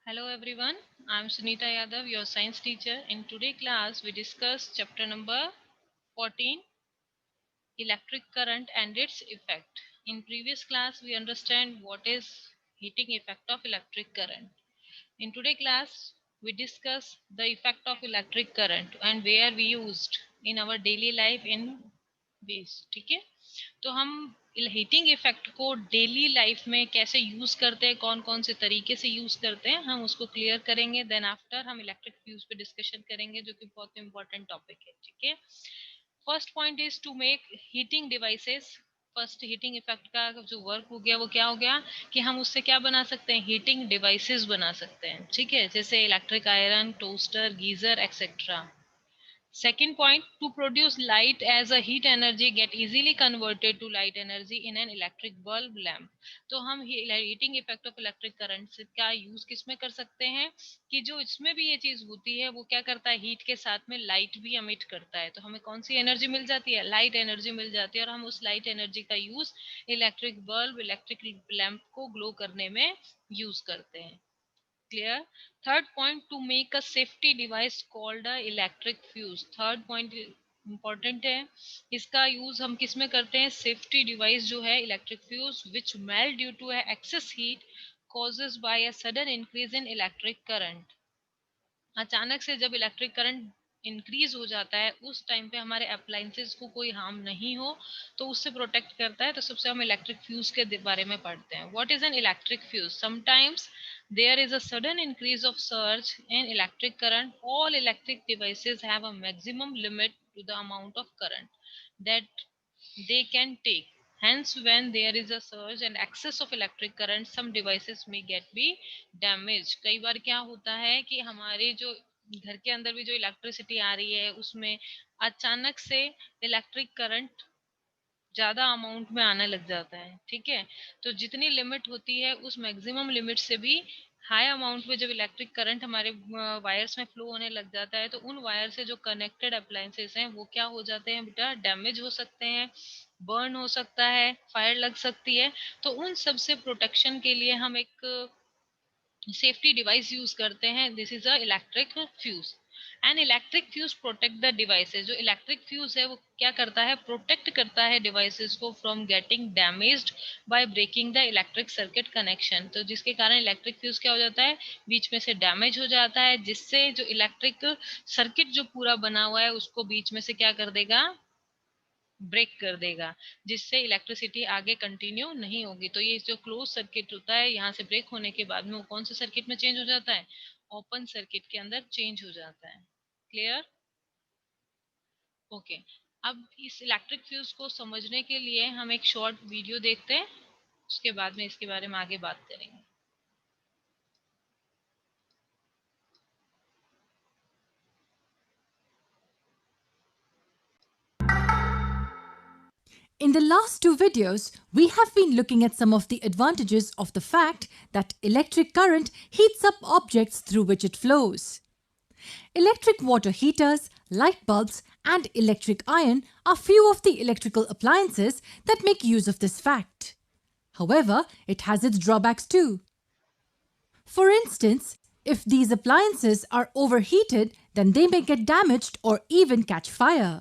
Hello everyone, I am Sunita Yadav, your science teacher. In today's class, we discuss chapter number 14, electric current and its effect. In previous class, we understand what is heating effect of electric current. In today's class, we discuss the effect of electric current and where we used in our daily life in ways. ठीक है, तो हम heating effect को daily life में कैसे use करते हैं, कौन कौन से तरीके से यूज करते हैं, हम उसको क्लियर करेंगे. देन आफ्टर हम इलेक्ट्रिक फ्यूज पे डिस्कशन करेंगे, जो कि बहुत इंपॉर्टेंट टॉपिक है. ठीक है, first point is to make heating devices. First heating effect का जो वर्क हो गया वो क्या हो गया कि हम उससे क्या बना सकते हैं, हीटिंग डिवाइसेस बना सकते हैं. ठीक है, जैसे electric iron, toaster, geyser etcetera. Second point, to produce light as a heat energy get easily converted to light energy in an electric bulb lamp. तो हम heating effect of electric current का use किस में कर सकते हैं कि जो इसमें भी ये चीज होती है वो क्या करता है, हीट के साथ में लाइट भी अमिट करता है. तो हमें कौन सी एनर्जी मिल जाती है, लाइट एनर्जी मिल जाती है, और हम उस लाइट एनर्जी का use electric bulb, electric lamp को ग्लो करने में यूज करते हैं. Clear. Third point, to make a safety device called a electric fuse. Third point important है, इसका यूज हम किस में करते हैं, सेफ्टी डिवाइस जो है electric fuse which melt due to excess heat causes by a sudden increase in electric current. अचानक से जब इलेक्ट्रिक करंट इंक्रीज हो जाता है उस टाइम पे हमारे अप्लायंसेस को कोई हार्म नहीं हो, तो उससे प्रोटेक्ट करता है. तो सबसे हम इलेक्ट्रिक फ्यूज के बारे में पढ़ते हैं. What is an electric fuse? Sometimes there is a sudden increase of surge in electric current. All electric devices have a maximum limit to the amount of current that they can take. Hence, when there is a surge and excess of electric current, some devices may get be damaged. कई बार क्या होता है कि हमारे जो घर के अंदर भी जो इलेक्ट्रिसिटी आ रही है उसमें अचानक से इलेक्ट्रिक करंट ज़्यादा अमाउंट में आने लग जाता है. ठीक है, तो जितनी लिमिट होती है उस मैक्सिमम लिमिट से भी हाई अमाउंट में जब इलेक्ट्रिक करंट हमारे वायर्स में फ्लो होने लग जाता है तो उन वायर से जो कनेक्टेड अप्लायंसेस हैं वो क्या हो जाते हैं बेटा, डैमेज हो सकते हैं, बर्न हो सकता है, फायर लग सकती है. तो उन सब से प्रोटेक्शन के लिए हम एक सेफ्टी डिवाइस यूज करते हैं. This is a electric fuse. And electric fuse protect the devices. जो इलेक्ट्रिक फ्यूज है वो क्या करता है, प्रोटेक्ट करता है डिवाइसेस को from getting damaged by breaking the electric circuit connection. तो जिसके कारण इलेक्ट्रिक फ्यूज क्या हो जाता है, बीच में से डैमेज हो जाता है, जिससे जो इलेक्ट्रिक सर्किट जो पूरा बना हुआ है उसको बीच में से क्या कर देगा, ब्रेक कर देगा, जिससे इलेक्ट्रिसिटी आगे कंटिन्यू नहीं होगी. तो ये जो क्लोज सर्किट होता है यहाँ से ब्रेक होने के बाद में वो कौन से सर्किट में चेंज हो जाता है, ओपन सर्किट के अंदर चेंज हो जाता है. क्लियर. ओके, अब इस इलेक्ट्रिक फ्यूज को समझने के लिए हम एक शॉर्ट वीडियो देखते हैं, उसके बाद में इसके बारे में आगे बात करेंगे. In the last two videos, we have been looking at some of the advantages of the fact that electric current heats up objects through which it flows. Electric water heaters, light bulbs, and electric iron are few of the electrical appliances that make use of this fact. However, it has its drawbacks too. For instance, if these appliances are overheated, then they may get damaged or even catch fire.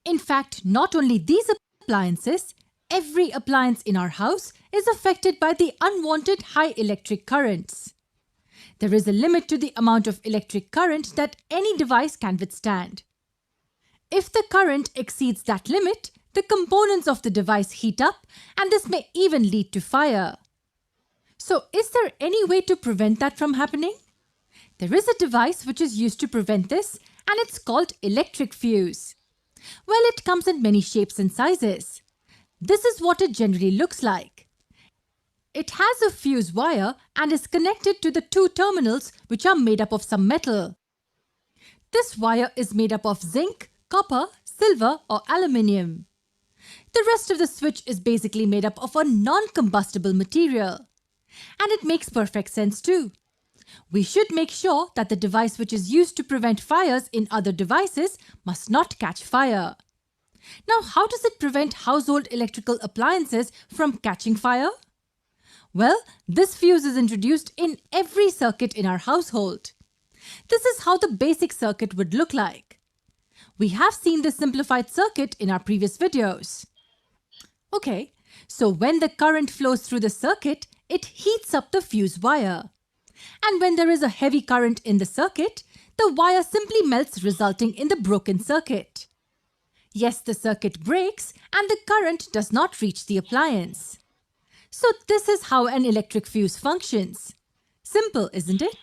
In fact, not only these appliances, every appliance in our house is affected by the unwanted high electric currents. There is a limit to the amount of electric current that any device can withstand. If the current exceeds that limit, the components of the device heat up, and this may even lead to fire. So, is there any way to prevent that from happening? There is a device which is used to prevent this, and it's called electric fuse. Well, it comes in many shapes and sizes. This is what it generally looks like. It has a fuse wire and is connected to the two terminals which are made up of some metal. This wire is made up of zinc, copper, silver or aluminium. The rest of the switch is basically made up of a non-combustible material. And it makes perfect sense too. We should make sure that the device which is used to prevent fires in other devices must not catch fire. Now, how does it prevent household electrical appliances from catching fire? Well, this fuse is introduced in every circuit in our household. This is how the basic circuit would look like. We have seen the simplified circuit in our previous videos. Okay, so when the current flows through the circuit, it heats up the fuse wire. And when there is a heavy current in the circuit, the wire simply melts, resulting in the broken circuit. Yes, the circuit breaks and the current does not reach the appliance. So this is how an electric fuse functions. Simple, isn't it?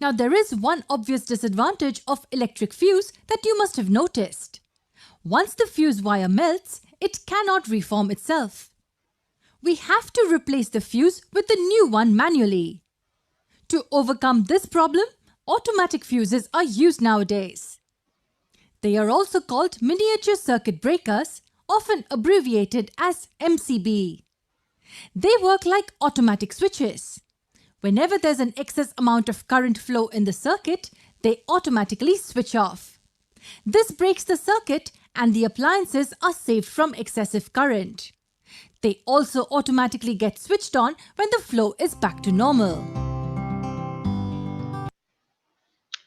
Now there is one obvious disadvantage of electric fuse that you must have noticed. Once the fuse wire melts, it cannot reform itself. We have to replace the fuse with a new one manually. To overcome this problem, automatic fuses are used nowadays. They are also called miniature circuit breakers, often abbreviated as MCB. They work like automatic switches. Whenever there's an excess amount of current flow in the circuit, they automatically switch off. This breaks the circuit and the appliances are saved from excessive current. They also automatically get switched on when the flow is back to normal.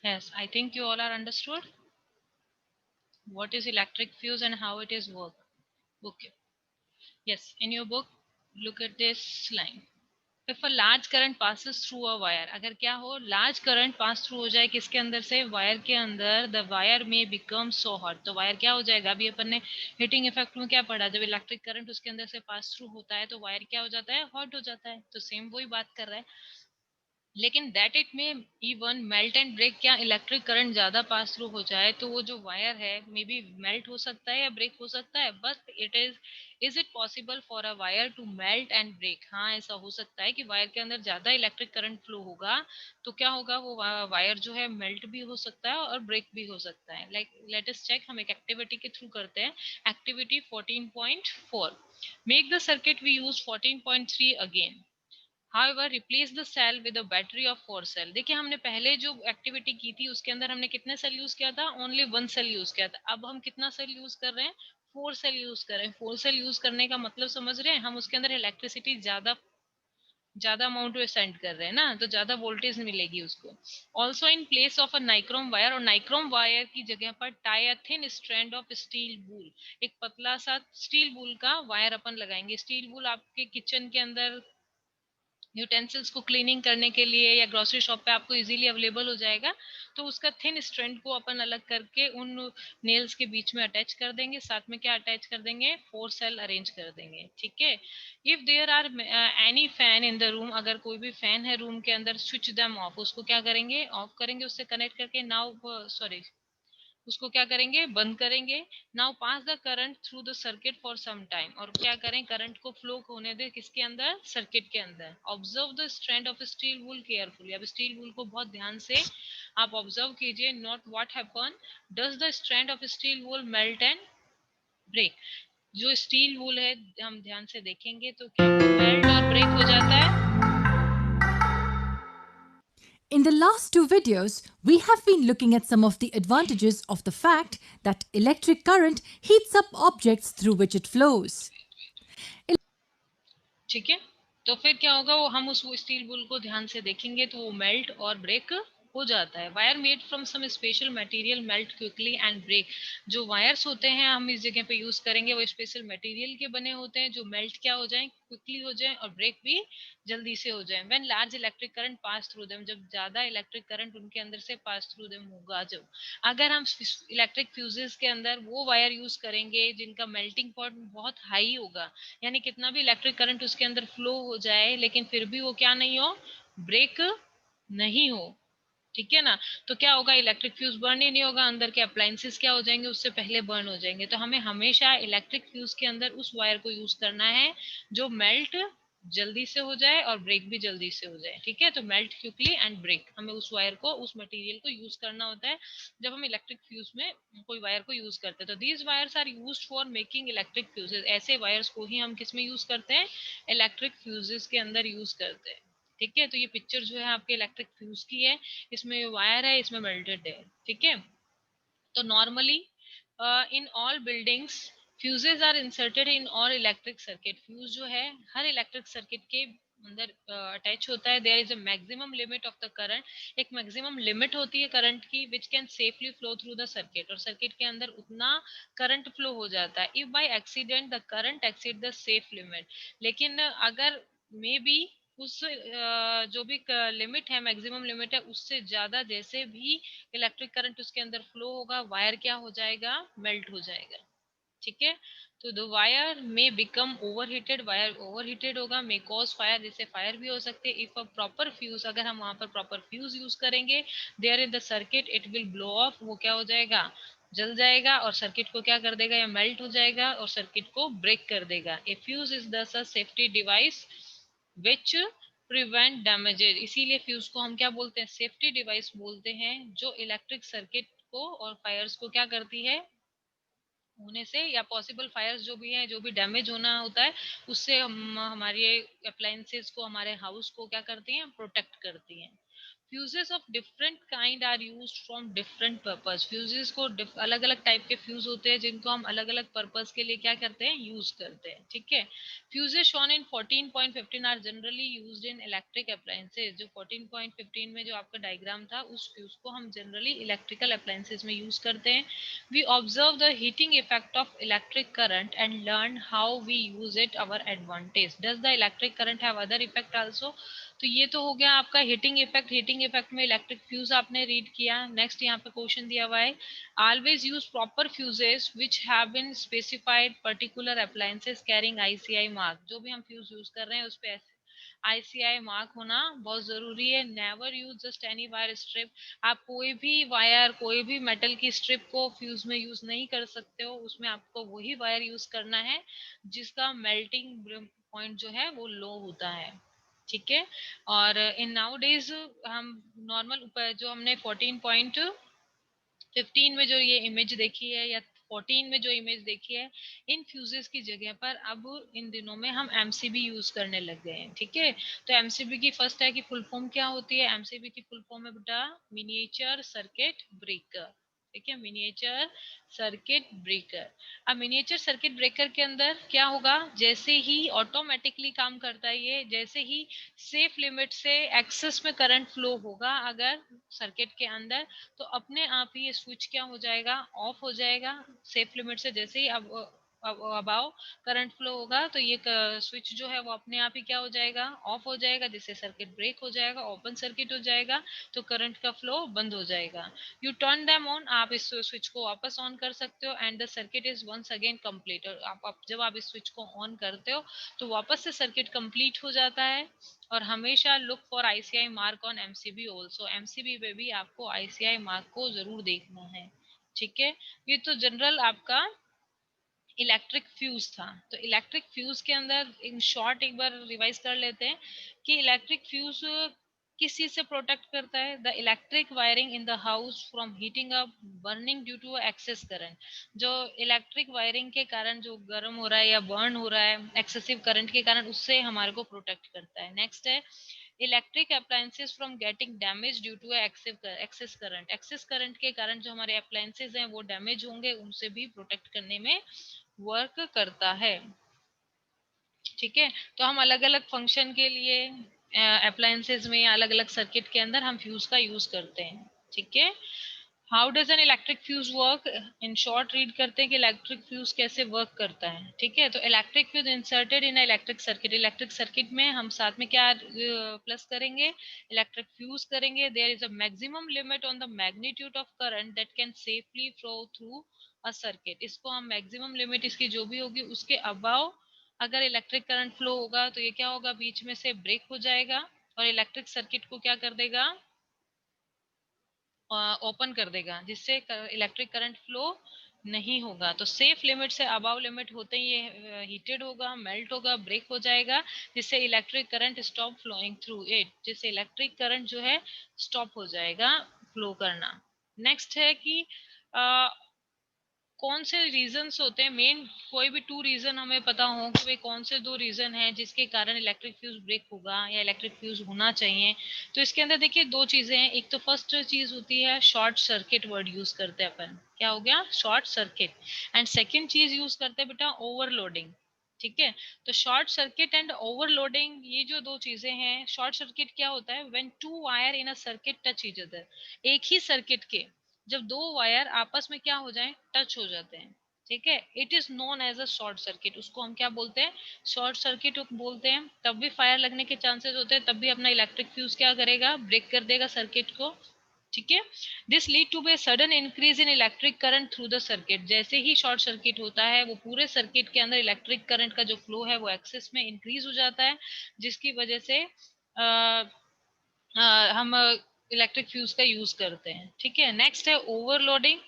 Yes, I think you all are understood what is electric fuse and how it is work. Okay. Yes, in your book, look at this line. If a large current passes through a wire, अगर क्या हो large current pass through हो जाए किसके अंदर से wire के अंदर, the wire may become so hot, तो वायर क्या हो जाएगा? अभी अपन ने हीटिंग इफेक्ट में क्या पढ़ा, जब इलेक्ट्रिक करंट उसके अंदर से पास थ्रू होता है तो वायर क्या हो जाता है? हॉट हो जाता है. तो सेम वही बात कर रहा है, लेकिन दैट इट में इवन मेल्ट एंड ब्रेक. क्या इलेक्ट्रिक करंट ज़्यादा पास थ्रू हो जाए तो वो जो वायर है मे बी मेल्ट हो सकता है या ब्रेक हो सकता है, but is it possible for a wire to melt and break? हाँ, ऐसा हो सकता है कि वायर के अंदर ज़्यादा इलेक्ट्रिक करंट फ्लो होगा तो क्या होगा, वो वायर जो है मेल्ट भी हो सकता है और ब्रेक भी हो सकता है. लाइक लेट अस चेक, हम एक एक्टिविटी के थ्रू करते हैं. Activity 14.4, make the circuit we use 14.3 again. However, replace the cell with a battery of 4 cell. देखिए हमने पहले जो एक्टिविटी की थी उसके अंदर हमने कितने सेल यूज किया था? ओनली 1 सेल यूज किया था. अब हम कितना सेल यूज कर रहे हैं? 4 सेल यूज कर रहे हैं. 4 सेल यूज करने का मतलब समझ रहे हैं? हम उसके अंदर इलेक्ट्रिसिटी ज्यादा ज्यादा अमाउंट में सेंड कर रहे हैं ना, तो ज्यादा वोल्टेज मिलेगी उसको. Also in place of a nichrome wire, और नाइक्रोम वायर की जगह पर tie a thin strand of steel wool. एक पतला सा स्टील वूल का वायर अपन लगाएंगे. स्टील वूल आपके किचन के अंदर यूटेंसिल्स को क्लीनिंग करने के लिए या ग्रोसरी शॉप पे आपको इजीली अवेलेबल हो जाएगा. तो उसका थिन स्ट्रैंड को अपन अलग करके उन नेल्स के बीच में अटैच कर देंगे. साथ में क्या अटैच कर देंगे? 4 सेल अरेंज कर देंगे. ठीक है. If there are any fan in the room, अगर कोई भी फैन है रूम के अंदर, स्विच देम ऑफ. उसको क्या करेंगे? ऑफ करेंगे उससे कनेक्ट करके. नाउ सॉरी, उसको क्या करेंगे? बंद करेंगे. Now pass the current through the circuit for some time. और क्या करें? करंट को फ्लो होने दे किसके अंदर? सर्किट के अंदर. Observe the strand of steel wool carefully. अब स्टील वूल को बहुत ध्यान से आप ऑब्जर्व कीजिए. Not what happen, does the strand of steel wool melt and break. जो स्टील वूल है हम ध्यान से देखेंगे तो क्या मेल्ट और ब्रेक हो जाता है? In the last two videos, we have been looking at some of the advantages of the fact that electric current heats up objects through which it flows. ठीक है. तो फिर क्या होगा, वो हम उस स्टील वूल को ध्यान से देखेंगे तो वो मेल्ट और ब्रेक हो जाता है. Wire made from some special material melt quickly and break. जो वायर्स होते हैं हम इस जगह पे यूज करेंगे वो स्पेशल मटेरियल के बने होते हैं जो मेल्ट क्या हो जाए? क्विकली हो जाए और ब्रेक भी जल्दी से हो जाए. When large electric current pass through them, जब ज्यादा इलेक्ट्रिक करंट उनके अंदर से पास थ्रू देम होगा. जब अगर हम इलेक्ट्रिक फ्यूजेस के अंदर वो वायर यूज करेंगे जिनका मेल्टिंग पॉइंट बहुत हाई होगा, यानी कितना भी इलेक्ट्रिक करंट उसके अंदर फ्लो हो जाए लेकिन फिर भी वो क्या नहीं हो? ब्रेक नहीं हो. ठीक है ना. तो क्या होगा? इलेक्ट्रिक फ्यूज बर्न ही नहीं होगा. अंदर के अप्लायंसेस क्या हो जाएंगे? उससे पहले बर्न हो जाएंगे. तो हमें हमेशा इलेक्ट्रिक फ्यूज के अंदर उस वायर को यूज करना है जो मेल्ट जल्दी से हो जाए और ब्रेक भी जल्दी से हो जाए. ठीक है. तो मेल्ट क्विकली एंड ब्रेक, हमें उस वायर को, उस मटेरियल को यूज करना होता है जब हम इलेक्ट्रिक फ्यूज में कोई वायर को यूज करते हैं. तो these wires are used for making electric fuses. ऐसे वायर्स को ही हम किस में यूज करते हैं? इलेक्ट्रिक फ्यूजेस के अंदर यूज करते हैं. ठीक है. तो ये पिक्चर जो है आपके इलेक्ट्रिक फ्यूज की है. इसमें वायर है, इसमें मेल्टेड है. ठीक है. तो normally in all buildings fuses are inserted in our electric circuit. Fuse जो है हर इलेक्ट्रिक सर्किट के अंदर अटैच होता है। There is a maximum limit of the current, एक मैक्सिमम लिमिट होती है करंट की which can safely flow through the circuit, और सर्किट के अंदर उतना करंट फ्लो हो जाता है। If by accident the current exceed the safe limit, लेकिन अगर मे बी उस जो भी लिमिट है, मैक्सिमम लिमिट है, उससे ज्यादा जैसे भी इलेक्ट्रिक करंट उसके अंदर फ्लो होगा, वायर क्या हो जाएगा, मेल्ट हो जाएगा। ठीक है, तो द वायर में बिकम ओवरहीटेड, वायर ओवरहीटेड होगा, मे कॉज फायर, जिससे फायर भी हो सकती है। इफ अ प्रॉपर फ्यूज, अगर हम वहां पर प्रॉपर फ्यूज यूज करेंगे there in the circuit, it will blow off, वो क्या हो जाएगा, जल जाएगा, और सर्किट को क्या कर देगा, या मेल्ट हो जाएगा, और सर्किट को ब्रेक कर देगा। A fuse is the safety device which prevent damages, इसीलिए फ्यूज को हम क्या बोलते हैं, सेफ्टी डिवाइस बोलते हैं, जो इलेक्ट्रिक सर्किट को और फायर्स को क्या करती है, होने से, या पॉसिबल फायर्स जो भी है, जो भी डैमेज होना होता है, उससे हम हमारे अप्लायंसेस को, हमारे हाउस को क्या करती हैं, प्रोटेक्ट करती हैं। Fuses of different kind are used from different purpose. Fuses को अलग अलग टाइप के फ्यूज होते हैं जिनको हम अलग अलग पर्पस के लिए क्या करते हैं, यूज करते हैं। ठीक है, fuses shown in 14.15 are generally used in electric appliances. जो 14.15 में जो आपका डायग्राम था, उस फ्यूज को हम जनरली इलेक्ट्रिकल अप्लायंसेस में यूज करते हैं। We observe the heating effect of electric current and learn how we use it our advantage. Does the electric current have other effect also? तो ये तो हो गया आपका हीटिंग इफेक्ट। हीटिंग इफेक्ट में इलेक्ट्रिक फ्यूज आपने रीड किया। Next यहाँ पे क्वेश्चन दिया हुआ है, always use proper fuses which have been specified particular appliances carrying ICI mark. जो भी हम फ्यूज यूज कर रहे हैं उस पर आईसीआई मार्क होना बहुत जरूरी है। Never use just any wire strip. आप कोई भी वायर, कोई भी मेटल की स्ट्रिप को फ्यूज में यूज नहीं कर सकते हो। उसमें आपको वही वायर यूज करना है जिसका मेल्टिंग पॉइंट जो है वो लो होता है। ठीक है, और इन नाउ डेज हम नॉर्मल जो हमने 14.15 में जो ये इमेज देखी है, या 14 में जो इमेज देखी है, इन फ्यूजेस की जगह पर अब इन दिनों में हम एमसीबी यूज करने लग गए हैं। ठीक है, तो एमसीबी की फर्स्ट है कि फुल फॉर्म क्या होती है। एमसीबी की फुल फॉर्म है बेटा मिनिएचर सर्किट ब्रेकर। ठीक है, मिनिएचर सर्किट ब्रेकर। अब मिनिएचर सर्किट ब्रेकर के अंदर क्या होगा, जैसे ही ऑटोमेटिकली काम करता है ये, जैसे ही सेफ लिमिट से एक्सेस में करंट फ्लो होगा अगर सर्किट के अंदर, तो अपने आप ही ये स्विच क्या हो जाएगा, ऑफ हो जाएगा। सेफ लिमिट से जैसे ही अब अबाव करंट फ्लो होगा तो ये स्विच जो है वो अपने आप ही क्या हो जाएगा, ऑफ हो जाएगा, जिससे सर्किट ब्रेक हो जाएगा, ओपन सर्किट हो जाएगा, तो करंट का फ्लो बंद हो जाएगा। यू टर्न दैम ऑन, आप इस स्विच को वापस ऑन कर सकते हो, and the circuit is once again complete. और आप जब आप इस स्विच को ऑन करते हो तो वापस से सर्किट कंप्लीट हो जाता है। और हमेशा look for ICI mark on MCB also. MCB पे भी आपको आईसीआई मार्क को जरूर देखना है। ठीक है, ये तो जनरल आपका इलेक्ट्रिक फ्यूज था। तो इलेक्ट्रिक फ्यूज के अंदर इन शॉर्ट एक बार रिवाइज कर लेते हैं कि इलेक्ट्रिक फ्यूज किस चीज से प्रोटेक्ट करता है, the electric wiring in the house from heating up burning due to excess current. जो इलेक्ट्रिक वायरिंग के कारण जो गर्म हो रहा है या बर्न हो रहा है एक्सेसिव करंट के कारण, उससे हमारे को प्रोटेक्ट करता है। नेक्स्ट है electric appliances from getting damage due to excess current. Excess current के कारण जो हमारे अप्लायंसेस हैं वो डैमेज होंगे, उनसे भी प्रोटेक्ट करने में वर्क करता है। ठीक है, तो हम अलग अलग फंक्शन के लिए अप्लायंसेस में या अलग अलग सर्किट के अंदर हम फ्यूज का यूज करते हैं। ठीक है, how does an electric fuse work, in short read करते हैं कि इलेक्ट्रिक फ्यूज कैसे वर्क करता है। ठीक है, तो electric fuse inserted in electric circuit. Electric circuit में हम साथ में क्या प्लस करेंगे, इलेक्ट्रिक फ्यूज करेंगे। There is a maximum limit on the magnitude of current that can safely flow through a circuit. इसको हम मैक्सिमम लिमिट इसकी जो भी होगी उसके अबाव अगर इलेक्ट्रिक करंट फ्लो होगा तो ये क्या होगा, बीच में से ब्रेक हो जाएगा, और इलेक्ट्रिक सर्किट को क्या कर देगा, ओपन कर देगा, जिससे इलेक्ट्रिक करंट फ्लो नहीं होगा। तो सेफ लिमिट से अबाव लिमिट होते ही ये हीटेड होगा, मेल्ट होगा, ब्रेक हो जाएगा, जिससे electric current stop flowing through it, जिससे इलेक्ट्रिक करंट जो है स्टॉप हो जाएगा फ्लो करना। नेक्स्ट है कि कौन से रीजंस होते हैं मेन, कोई भी 2 रीजन हमें पता हो कि भाई कौन से 2 रीजन हैं जिसके कारण इलेक्ट्रिक फ्यूज ब्रेक होगा या इलेक्ट्रिक फ्यूज होना चाहिए। तो इसके अंदर देखिए 2 चीजें हैं। एक तो फर्स्ट चीज होती है शॉर्ट सर्किट, वर्ड यूज करते हैं अपन, क्या हो गया शॉर्ट सर्किट। एंड सेकेंड चीज यूज करते हैं बेटा ओवरलोडिंग। ठीक है, तो शॉर्ट सर्किट एंड ओवरलोडिंग ये जो 2 चीजें हैं। शॉर्ट सर्किट क्या होता है, when 2 wire in a circuit touch each other, एक ही सर्किट के जब 2 वायर आपस में क्या हो जाए, टच हो जाते हैं। ठीक है, it is known as a short circuit, उसको हम क्या बोलते हैं, शॉर्ट सर्किट बोलते हैं। तब भी फायर लगने के चांसेस होते हैं, तब भी अपना इलेक्ट्रिक फ्यूज क्या करेगा, ब्रेक कर देगा सर्किट को। ठीक है, this lead to be sudden increase in electric current through the circuit. जैसे ही शॉर्ट सर्किट होता है वो पूरे सर्किट के अंदर इलेक्ट्रिक करंट का जो फ्लो है वो एक्सेस में इंक्रीज हो जाता है, जिसकी वजह से हम इलेक्ट्रिक फ्यूज का यूज करते हैं। ठीक है, नेक्स्ट है overloading,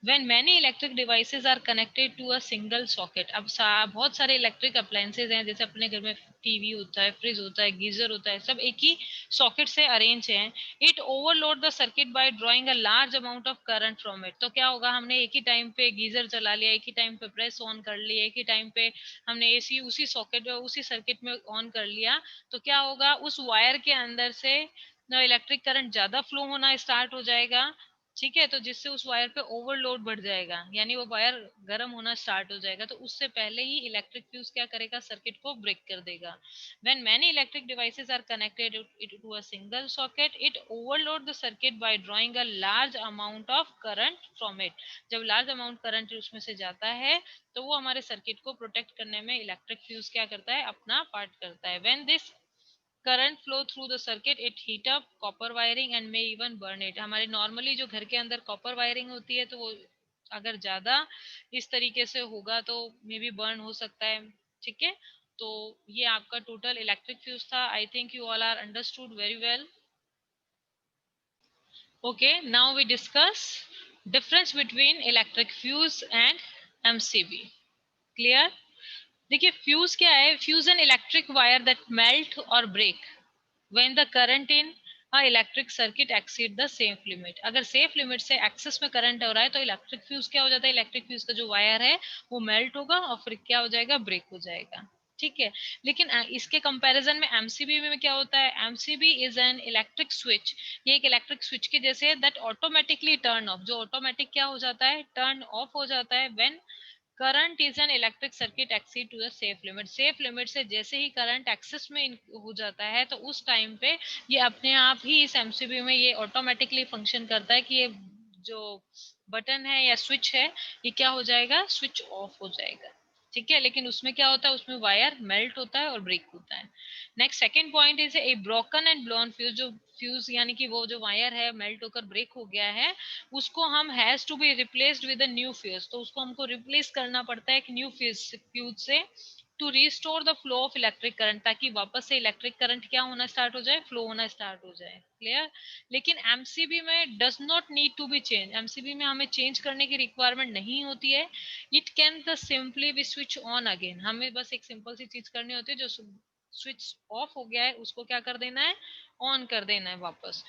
when many electric devices are connected to a single socket. अब बहुत सारे इलेक्ट्रिक अप्लायंसेज हैं, जैसे अपने घर में टीवी होता है, फ्रिज होता है, गीजर होता है, सब एक ही सॉकेट से अरेंज हैं। It overload the circuit by drawing a large amount of current from it. तो क्या होगा, हमने एक ही टाइम पे गीजर चला लिया, एक ही टाइम पे प्रेस ऑन कर लिया, एक ही टाइम पे हमने एसी उसी सॉकेट उसी सर्किट में ऑन कर लिया, तो क्या होगा, उस वायर के अंदर से इलेक्ट्रिक करंट ज्यादा फ्लो होना स्टार्ट हो जाएगा। ठीक है, तो जिससे उस वायर पे ओवरलोड बढ़ जाएगा, यानी वो वायर गर्म होना स्टार्ट हो जाएगा, तो उससे पहले ही इलेक्ट्रिक फ्यूज क्या करेगा, सर्किट को ब्रेक कर देगा। When many electric devices are connected to a single socket, it overload the circuit by drawing a large amount of current from it. जब लार्ज अमाउंट करंट उसमें से जाता है, तो वो हमारे सर्किट को प्रोटेक्ट करने में इलेक्ट्रिक फ्यूज क्या करता है, अपना पार्ट करता है। When this current flow through the circuit, it heat up copper wiring and may even burn it. हमारे नॉर्मली जो घर के अंदर कॉपर वायरिंग होती है, तो वो अगर ज्यादा इस तरीके से होगा तो मे बी बर्न हो सकता है। ठीक है, तो ये आपका टोटल इलेक्ट्रिक फ्यूज था। I think you all are understood very well. Okay, now we discuss difference between electric fuse and MCB. Clear? देखिए फ्यूज क्या है, fuse an electric wire that melt और break when the current in a electric circuit exceed the safe limit। अगर safe limit से access में current हो रहा है, तो इलेक्ट्रिक फ्यूज क्या हो जाता है, इलेक्ट्रिक फ्यूज का जो वायर है वो मेल्ट होगा और फिर क्या हो जाएगा, ब्रेक हो जाएगा। ठीक है, लेकिन इसके कंपैरिजन में एमसीबी में क्या होता है, MCB is an electric switch. ये एक इलेक्ट्रिक स्विच के जैसे है, दैट ऑटोमेटिकली टर्न ऑफ, जो ऑटोमेटिक क्या हो जाता है, टर्न ऑफ हो जाता है when current is an electric circuit exceed to the safe limit. Safe limit से जैसे ही करंट एक्सेस में हो जाता है, तो उस टाइम पे ये अपने आप ही इस एमसीबी में ये ऑटोमेटिकली फंक्शन करता है कि ये जो बटन है या स्विच है, ये क्या हो जाएगा, स्विच ऑफ हो जाएगा। ठीक है, लेकिन उसमें क्या होता है, उसमें वायर मेल्ट होता है और ब्रेक होता है। Next second point is a broken and blown fuse. जो फ्यूज यानी कि वो जो वायर है मेल्ट होकर ब्रेक हो गया है, उसको हम has to be replaced with a new fuse. तो उसको हमको रिप्लेस करना पड़ता है एक न्यू फ्यूज से, to restore the flow of electric current, ताकि वापस से इलेक्ट्रिक करंट क्या होना स्टार्ट हो जाए, फ्लो होना स्टार्ट हो जाए। क्लियर? लेकिन एमसीबी में does not need to be change, MCB में हमें चेंज करने की रिक्वायरमेंट नहीं होती है। It can the simply be switch on again. हमें बस एक सिंपल सी चीज करनी होती है, जो स्विच ऑफ हो गया है उसको क्या कर देना है, ऑन कर देना है वापस,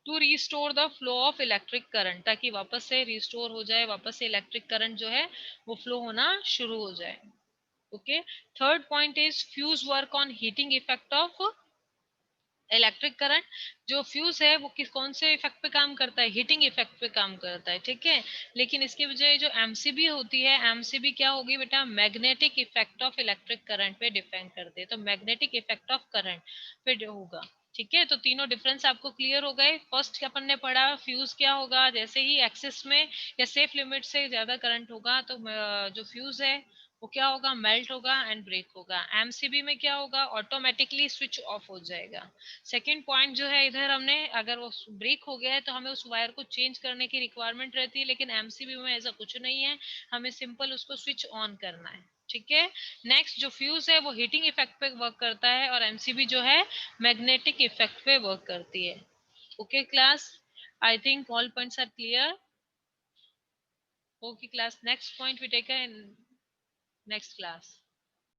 to restore the flow of electric current, ताकि वापस से रिस्टोर हो जाए, वापस से इलेक्ट्रिक करंट जो है वो फ्लो होना शुरू हो जाए। Okay, third point is fuse work on heating effect of electric current. जो फ्यूज है वो किस कौन से इफेक्ट पे काम करता है, हीटिंग इफेक्ट पे काम करता है। ठीक है, लेकिन इसके बजाय जो एमसीबी होती है, एमसीबी क्या होगी बेटा, magnetic effect of electric current पे डिपेंड करते हैं, तो मैग्नेटिक इफेक्ट ऑफ करंट पे जो होगा। ठीक है, तो तीनों डिफरेंस आपको क्लियर हो गए। फर्स्ट अपन ने पढ़ा फ्यूज क्या होगा, जैसे ही एक्सेस में या सेफ लिमिट से ज्यादा करंट होगा, तो जो फ्यूज है वो क्या होगा, मेल्ट होगा एंड ब्रेक होगा। एमसीबी में क्या होगा, ऑटोमेटिकली स्विच ऑफ हो जाएगा। सेकेंड पॉइंट जो है, इधर हमने अगर वो ब्रेक हो गया है तो हमें उस वायर को चेंज करने की रिक्वायरमेंट रहती है, लेकिन एमसीबी में ऐसा कुछ नहीं है, हमें सिंपल उसको स्विच ऑन करना है। ठीक है, नेक्स्ट जो फ्यूज है वो हीटिंग इफेक्ट पे वर्क करता है, और एमसीबी जो है मैग्नेटिक इफेक्ट पे वर्क करती है। Okay class, I think all points are clear. Okay class, next point we take in next class.